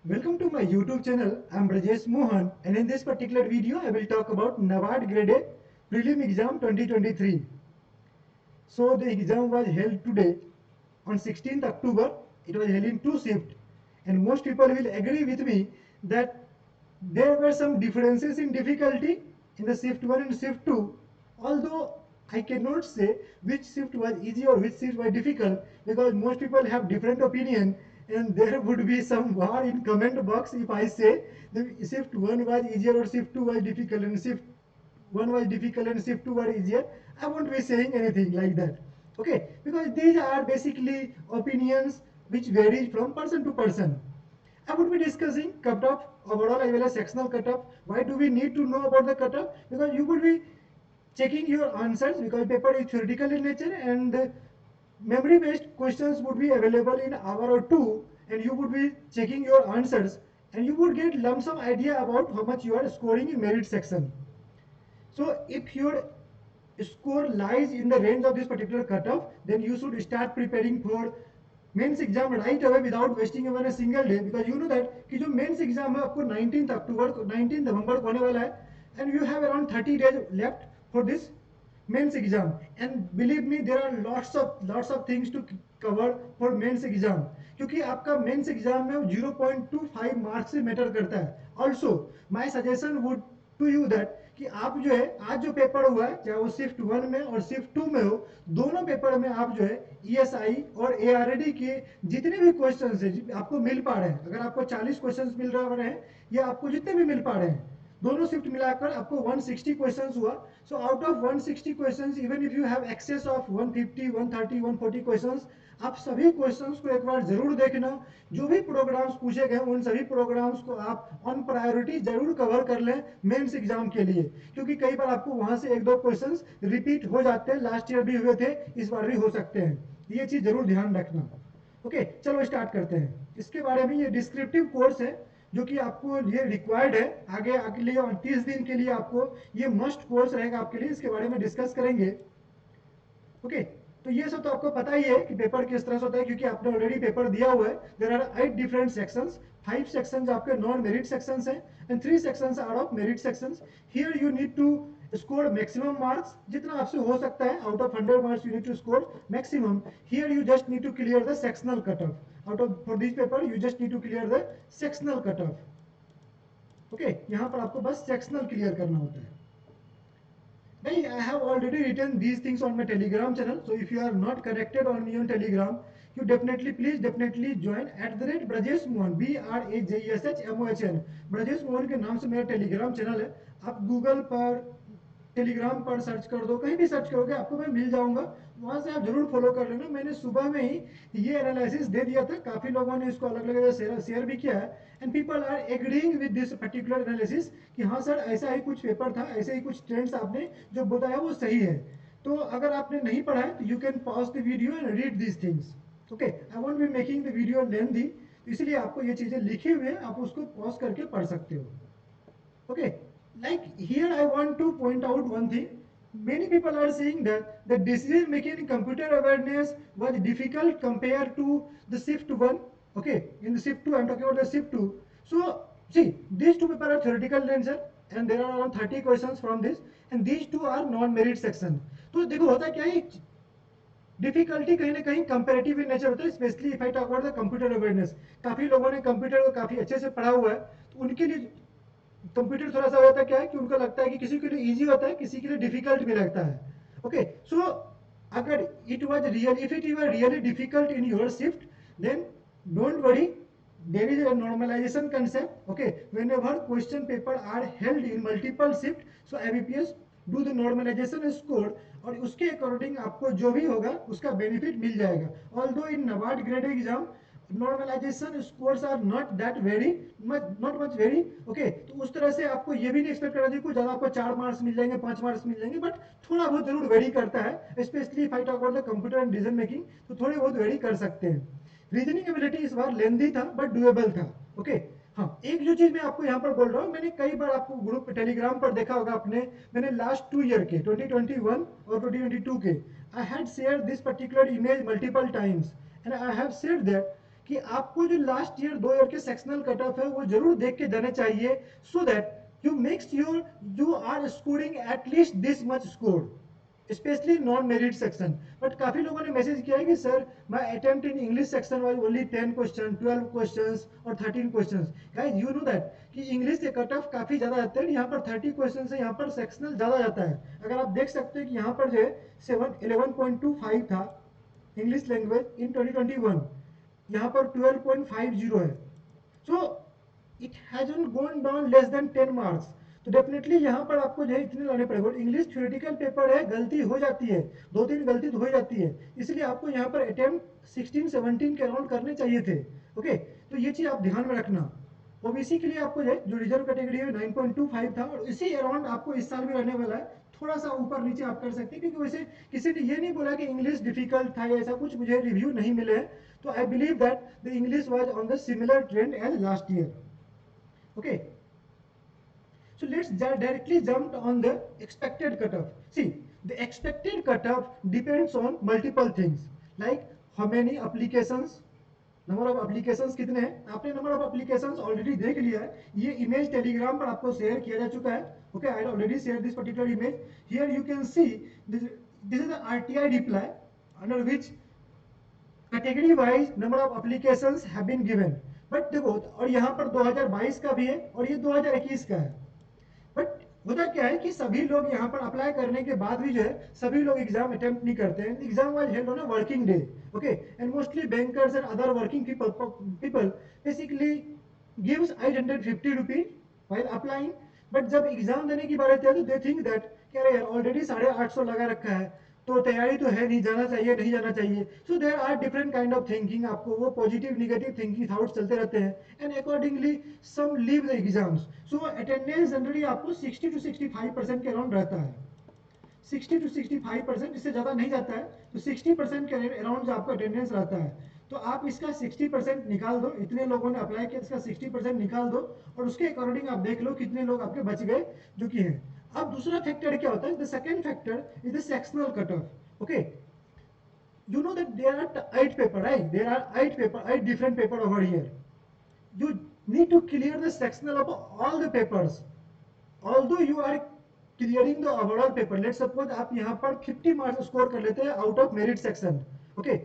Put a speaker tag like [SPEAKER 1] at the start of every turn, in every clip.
[SPEAKER 1] Welcome to my YouTube channel. I am Brajesh Mohan, and in this particular video I will talk about NABARD Grade A Prelim Exam 2023. So the exam was held today on 16th October. It was held in two shifts, and most people will agree with me that there were some differences in difficulty in the shift 1 and shift 2, although I cannot say which shift was easy or which shift was difficult, because most people have different opinion, and there would be some war in comment box if I say the shift 1 was easier or shift 2 was difficult and shift 1 was difficult and shift 2 were easier. I won't be saying anything like that. Okay, because these are basically opinions which vary from person to person. I would be discussing cutoff overall as well as sectional cutoff. Why do we need to know about the cutoff? Because you would be checking your answers, because paper is theoretical in nature, and memory based questions would be available in hour or two, and you would be checking your answers, and you would get lump sum idea about how much you are scoring in merit section. So if your score lies in the range of this particular cutoff, then you should start preparing for mains exam right away without wasting even a single day, because you know that कि जो mains exam है आपको 19 अक्टूबर को 19 नवंबर को होने वाला है, and you have around 30 days left for this mains exam, and believe me there are lots of things to cover for mains exam, क्योंकि आपका मेंस एग्जाम में 0.25 मार्क्स से मैटर करता है. Also my suggestion would to you that कि आप जो है आज जो पेपर हुआ है, चाहे वो शिफ्ट 1 में और शिफ्ट 2 में हो, दोनों पेपर में आप जो है ईएसआई और एआरडी के जितने भी क्वेश्चन है आपको मिल पा रहे हैं, अगर आपको 40 क्वेश्चन मिल रहे हैं या आपको जितने भी मिल पा रहे हैं, दोनों शिफ्ट मिलाकर आपको 160 क्वेश्चंस हुआ. So out of 160 questions, even if you have access of 150 130 140 questions, आप सभी क्वेश्चंस को एक बार जरूर देखना. जो भी प्रोग्राम्स पूछे गए उन सभी प्रोग्राम्स को आप ऑन प्रायोरिटी जरूर कवर कर लें मेंस एग्जाम के लिए, क्योंकि कई बार आपको वहां से एक दो क्वेश्चंस रिपीट हो जाते हैं, लास्ट ईयर भी हुए थे, इस बार भी हो सकते हैं. ये चीज जरूर ध्यान रखना. ओके, चलो स्टार्ट करते हैं. इसके बारे में ये डिस्क्रिप्टिव कोर्स है जो कि आपको ये रिक्वायर्ड है आगे आगे लिए, और 30 दिन के लिए आपको ये मस्ट कोर्स रहेगा आपके लिए. इसके बारे में डिस्कस करेंगे. ओके, तो ये सब तो आपको पता ही है कि पेपर किस तरह से होता है, क्योंकि आपने ऑलरेडी पेपर दिया हुआ है. There are 8 different sections. 5 sections आपके नॉन मेरिट सेक्शंस हैं, and 3 sections are of merit sections. Here you need to score maximum marks, जितना आपसे हो सकता है. Out of 100 marks you need to score maximum. Here you just need to clear the sectional cutoff. Out of for this paper you just need to clear the sectional cutoff. Okay, यहाँ पर आपको बस sectional clear करना होता है. I have already written these things on my Telegram channel. So if you are not connected on me on Telegram, you definitely join at the rate Brajesh Mohan, BRAJESHMOHN. Brajesh Mohan के नाम से मेरा Telegram channel है. आप Google पर, Telegram पर search कर दो, कहीं भी सर्च करोगे आपको मैं मिल जाऊंगा. वहां से आप जरूर फॉलो कर लेना. मैंने सुबह में ही ये एनालिसिस दे दिया था, काफी लोगों ने इसको अलग अलग शेयर भी किया है, and people are agreeing with this particular analysis कि हाँ सर ऐसा ही कुछ पेपर था, ऐसे ही कुछ ट्रेंड्स आपने जो बताया वो सही है. तो अगर आपने नहीं पढ़ा है तो you can pause the video and read these things. Okay, I won't be making the video lengthy, तो इसलिए आपको ये चीजें लिखी हुई है, आप उसको पॉज करके पढ़ सकते हो. Okay, like here I want to point out one thing. Many people are saying that the decision making in computer awareness was difficult compared to the shift 1. Okay, in the shift 2 I'm talking about the shift 2. So see, these two papers are theoretical nature, and there are around 30 questions from this, and these two are non merit section. तो देखो होता क्या है, difficulty कहीं ना कहीं comparative in nature होता है. Specially if I talk about the computer awareness, काफी लोगों ने कंप्यूटर को काफी अच्छे से पढ़ा हुआ है, तो उनके लिए कंप्यूटर थोड़ा सा होता क्या है कि उनको लगता है कि किसी के लिए इजी होता है, किसी के लिए डिफिकल्ट भी लगता है. ओके, सो अगर it was real, if it were really difficult in your shift, then don't worry, there is a normalization concept. Okay, whenever question paper are held in multiple shift, so IBPS do the normalization score, और उसके according आपको जो भी होगा उसका benefit मिल जाएगा. Although in NABARD grade exam normalization scores are not that very not much very. Okay, तो उस तरह से आपको ये भी नहीं एक्सपेक्ट करना चाहिए कुछ ज्यादा आपको 4 मार्क्स मिल जाएंगे, 5 मार्क्स मिल जाएंगे, बट थोड़ा बहुत जरूर वेरी करता है. Specially fight about the computer and decision making, तो थोड़े बहुत वेरी कर सकते हैं. रीजनिंग एबिलिटी इस बार लेंदी था बट डुएबल था. ओके, हाँ, एक जो चीज मैं आपको यहाँ पर बोल रहा हूँ, मैंने कई बार आपको ग्रुप टेलीग्राम पर देखा होगा आपने, मैंने लास्ट 2 ईयर के 2021 और 2022 के, I had share this particular image multiple times, and I have said that कि आपको जो लास्ट ईयर 2 ईयर के सेक्शनल कट ऑफ है वो जरूर देख के जाने चाहिए, so that you makes your you are scoring at least this much score, specially non merit section. But काफी लोगों ने मैसेज किया है कि sir my attempt in English section was only 10 question, 12 questions और 13 questions. Guys you know that कि English के cut off काफी ज्यादा आते हैं, यहाँ पर 30 क्वेश्चन से यहाँ पर सेक्शनल ज्यादा जाता है। अगर आप देख सकते हैं कि यहाँ पर जो है 11.25 था इंग्लिश लैंग्वेज इन 2021, यहाँ पर 12.50 है। So it hasn't gone down less than 10 marks. तो डेफिनेटली यहाँ पर आपको जो है इतने लाने पड़ेगा। इंग्लिश थ्योरेटिकल पेपर है, गलती हो जाती है, 2-3 गलती तो हो जाती है, इसलिए आपको यहाँ पर अटेम्प्ट 16-17 के अराउंड करने चाहिए थे। ओके, तो ये चीज आप ध्यान में रखना। ओबीसी के लिए आपको जो रिजर्व कैटेगरी है 9.25 था, और इसी अराउंड आपको इस साल भी रहने वाला है। थोड़ा सा ऊपर नीचे आप कर सकते हैं, क्योंकि वैसे किसी ने ये नहीं बोला कि इंग्लिश डिफिकल्ट था या ऐसा कुछ, मुझे रिव्यू नहीं मिले हैं। तो I believe that the English was on the similar trend as last year. Okay, so let's directly jump on the expected cutoff. See, the expected cutoff depends on multiple things, like how many applications, number of applications कितने हैं। आपने number of applications already देख लिया है, ये image Telegram पर आपको share किया जा चुका है। Okay, I already share this particular image. Here you can see this is the RTI reply under which category wise number of applications have been given. But देखो, और यहाँ पर 2022 का भी है और ये 2021 का है। बट होता क्या है कि सभी लोग यहाँ पर अप्लाई करने के बाद भी जो है सभी लोग एग्जाम अटेम्प्ट नहीं करते हैं। Exam was held on a working day. Okay, and mostly bankers and other working people basically gives 850 rupees while applying. But जब एग्जाम देने की बात आती है तो दे थिंक दैट क्या यार ऑलरेडी 850 लगा रखा है, तो तैयारी तो है, नहीं जाना चाहिए, नहीं जाना चाहिए। So there are different kind of thinking, आपको वो पॉजिटिव नेगेटिव थिंकिंग थॉट्स चलते रहते हैं, and accordingly some leave the exams. So attendance generally आपको 60 to 65% के अराउंड रहता है। 60 to 65%, इससे ज़्यादा नहीं जाता है। तो 60% के अराउंड जो आपका अटेंडेंस रहता है, तो आप इसका 60% निकाल दो। इतने लोगों ने अप्लाई किया, इसका 60% निकाल दो, और उसके अकॉर्डिंग आप देख लो कितने लोग आपके बच गए जो कि हैं। अब दूसरा फैक्टर क्या होता है, the second factor is the sectional cut of. Okay, you know that there are 8 paper, right? There are 8 different paper over here. You need to clear the sectional of all the papers. Although you are clearing the overall paper, let's suppose आप यहाँ पर 50 marks score कर लेते हैं out of merit section. Okay,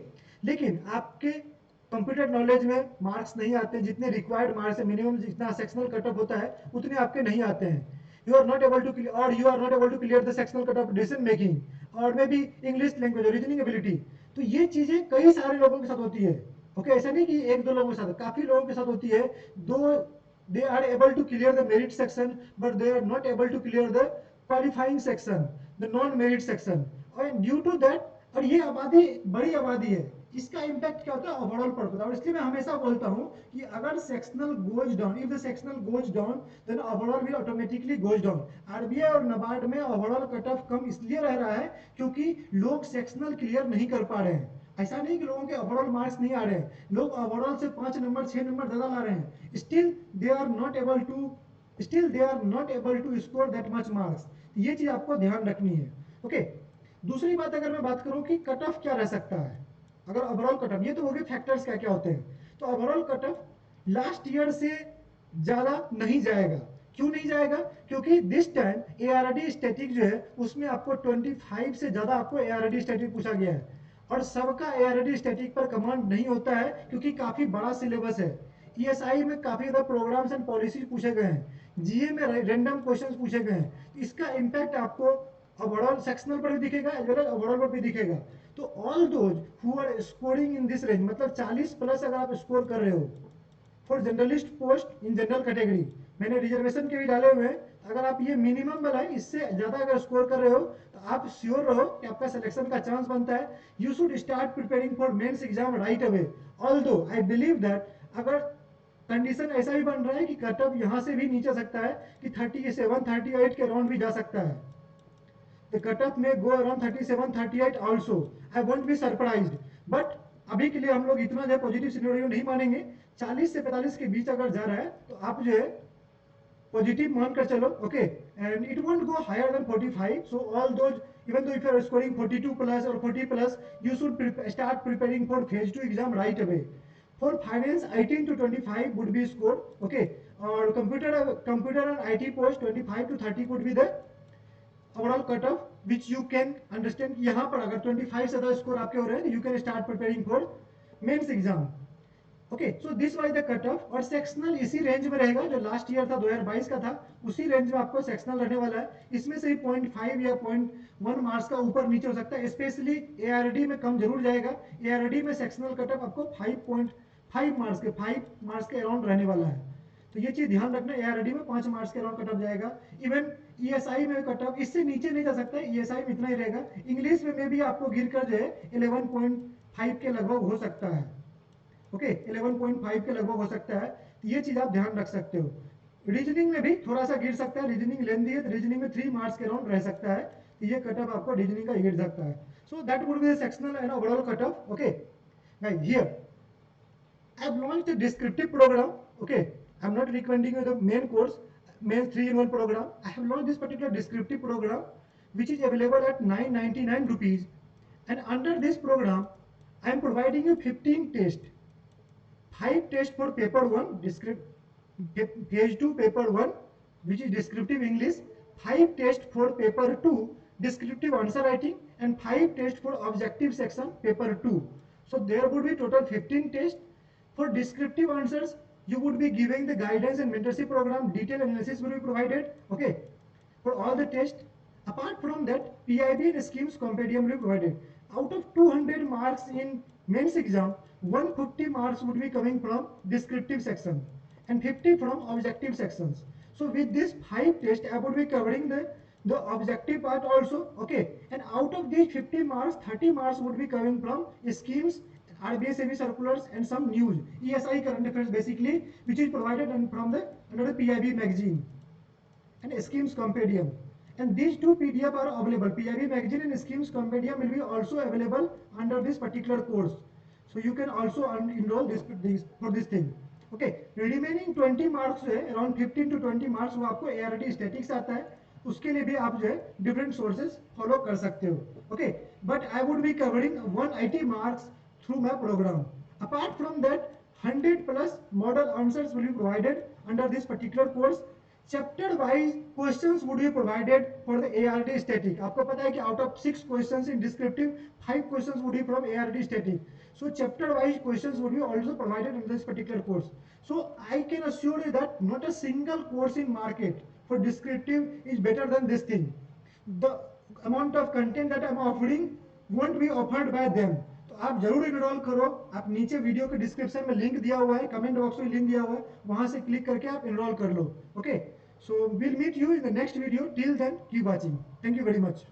[SPEAKER 1] लेकिन आपके computer knowledge में marks नहीं आते, जितने रिक्वायर्ड मार्क्स है, मिनिमम जितना सेक्शनल कट ऑफ होता है उतने आपके नहीं आते हैं। You are not able to और you are not able to clear the sectional cut off decision making और maybe English language reasoning ability. तो ये चीजें कई सारे लोगों के साथ होती है। ओके, ऐसा नहीं कि एक दो लोगों के साथ, काफी लोगों के साथ होती है। दो they are able to clear the merit section, but they are not able to clear the qualifying section, the non merit section, and due to that, और ये आबादी बड़ी आबादी है, इसका इम्पैक्ट क्या होता है ओवरऑल पर पड़ता है। और इसलिए मैं हमेशा बोलता हूँ कि अगर sectional goes down, if the sectional goes down then overall भी ऑटोमेटिकली गोज डाउन। आरबीआई और नाबार्ड में ओवरऑल कट ऑफ कम इसलिए रह रहा है क्योंकि लोग सेक्शनल क्लियर नहीं कर पा रहे हैं। ऐसा नहीं कि लोगों के ओवरऑल मार्क्स नहीं आ रहे हैं, लोग ओवरऑल से 5 नंबर 6 नंबर ज्यादा ला रहे हैं, still they are not able to score that much marks. ये चीज आपको ध्यान रखनी है। ओके, दूसरी बात अगर मैं बात करूं कि कट ऑफ क्या रह सकता है, अगर ओवरऑल कट ऑफ, ये तो हो गए फैक्टर्स क्या क्या होते हैं। तो overall cut off last year से ज्यादा नहीं जाएगा। क्यों नहीं जाएगा? क्योंकि दिस टाइम एआरडी स्टैटिक जो है उसमें आपको 25 से ज्यादा आपको एआरडी स्टैटिक पूछा गया है, और सबका एआरडी स्टैटिक पर कमांड नहीं होता है क्योंकि काफी बड़ा सिलेबस है। ईएसआई में काफी ज्यादा प्रोग्राम्स एंड पॉलिसीज पूछे गए हैं, जीए में रैंडम क्वेश्चंस पूछे गए हैं। तो इसका इम्पैक्ट आपको ओवरऑल सेक्शनल पर भी दिखेगा एज वेल एज ओवरऑल पर भी दिखेगा। तो all those who are scoring in this range, मतलब 40 प्लस अगर आप स्कोर कर रहे हो for journalist post in general category, मैंने रिजर्वेशन के भी डाले हुए हैं, अगर आप ये मिनिमम बनाए, इससे ज्यादा अगर स्कोर कर रहे हो तो आप श्योर रहो कि आपका सिलेक्शन का चांस बनता है। You should start preparing for mains exam right away. Although I believe that अगर कंडीशन ऐसा भी बन रहा है कि कट ऑफ यहां से भी नीचे सकता है कि 37 38 के अराउंड भी जा सकता है। The cutoff may go around 37 38 also. I won't be surprised. But अभी के लिए हम लोग इतना जो पॉजिटिव सिनेरियो नहीं मानेंगे। 40 से 45 के बीच अगर जा रहा है तो आप जो है पॉजिटिव मान कर चलो। Okay, and it won't go higher than 45। So all those even though if you are scoring 42 plus और 40 plus, you should start preparing for phase 2 exam right away. For finance, 18 to 25 would be scored. Okay, or computer and IT post 25 to 30 would be the overall cutoff, which you can understand. यहाँ पर अगर 25 से ज़्यादा score आपके हो रहे हैं, you can start preparing for mains exam. Okay, so this was the cut off. और सेक्शनल इसी रेंज में रहेगा जो लास्ट ईयर था 2022 का था, उसी रेंज में आपको सेक्शनल रहने वाला है. इसमें से ही 0.5 या 0.1 मार्क्स का ऊपर नीचे हो सकता है. स्पेशली एआरडी में कम जरूर जाएगा. एआरडी में सेक्शनल कट ऑफ आपको 5.5 मार्क्स के 5 मार्क्स के अराउंड रहने वाला है. तो ये चीज ध्यान रखना, एआरडी में 5 मार्क्स के अराउंड कट ऑफ जाएगा. इवन ईएसआई में कट ऑफ इससे नीचे नहीं जा सकता है, ईएसआई में इतना ही रहेगा. इंग्लिश में भी आपको गिर कर जो है 11.5 के लगभग हो सकता है. ओके, 11.5 के लगभग हो सकता है. तो ये चीज आप ध्यान रख सकते हो. रीजनिंग में भी थोड़ा सा गिर सकता है. रीजनिंग लेंदी है तो रीजनिंग में 3 मार्क्स के अराउंड रह सकता है. तो ये कट ऑफ आपको रीजनिंग का गिर सकता है. So that would be the sectional and overall cut off. Okay, now here I have launched a descriptive program. Okay, I am not recommending you the main course, main 3-in-1 program. I have launched this particular descriptive program, which is available at 999 rupees. And under this program, I am providing you 15 tests. 5 tests for paper 1, page 2 paper 1, which is descriptive English. 5 tests for paper 2, descriptive answer writing, and 5 tests for objective section paper 2. So there would be total 15 tests. For descriptive answers, you would be giving the guidance and mentorship program. Detailed analysis will be provided. Okay, for all the tests. Apart from that, PIB and schemes compendium will be provided. Out of 200 marks in mains exam, 150 marks would be coming from descriptive section and 50 from objective sections. So with this 5 tests, I would be covering the objective part also. Okay, and out of these 50 marks, 30 marks would be coming from schemes, RBI semi circulars, and some news, ESI current affairs basically, which is provided from the under the PIB magazine and schemes compendium. And these two PDF are available. PIB magazine and schemes compendium will be also available under this particular course. So you can also enroll this for this thing. Okay, remaining 20 marks जो है around 15 to 20 marks वो आपको ART statics आता है. उसके लिए भी आप जो है different sources follow कर सकते हो. Okay, but I would be covering 180 marks through my program. Apart from that, 100 plus model answers will be provided under this particular course. Chapter wise questions would be provided for the ART static. आपको पता है कि out of 6 questions in descriptive, 5 questions would be from ART static. So chapter wise questions would be also provided in this particular course. So I can assure you that not a single course in market for descriptive is better than this thing. The amount of content that I am offering won't be offered by them. तो आप जरूर enrol करो. आप नीचे video के description में link दिया हुआ है, कमेंट बॉक्स में लिंक दिया हुआ है, वहां से क्लिक करके आप इनरोल कर लो. Okay, so will meet you in the next video. Till then keep watching. Thank you very much.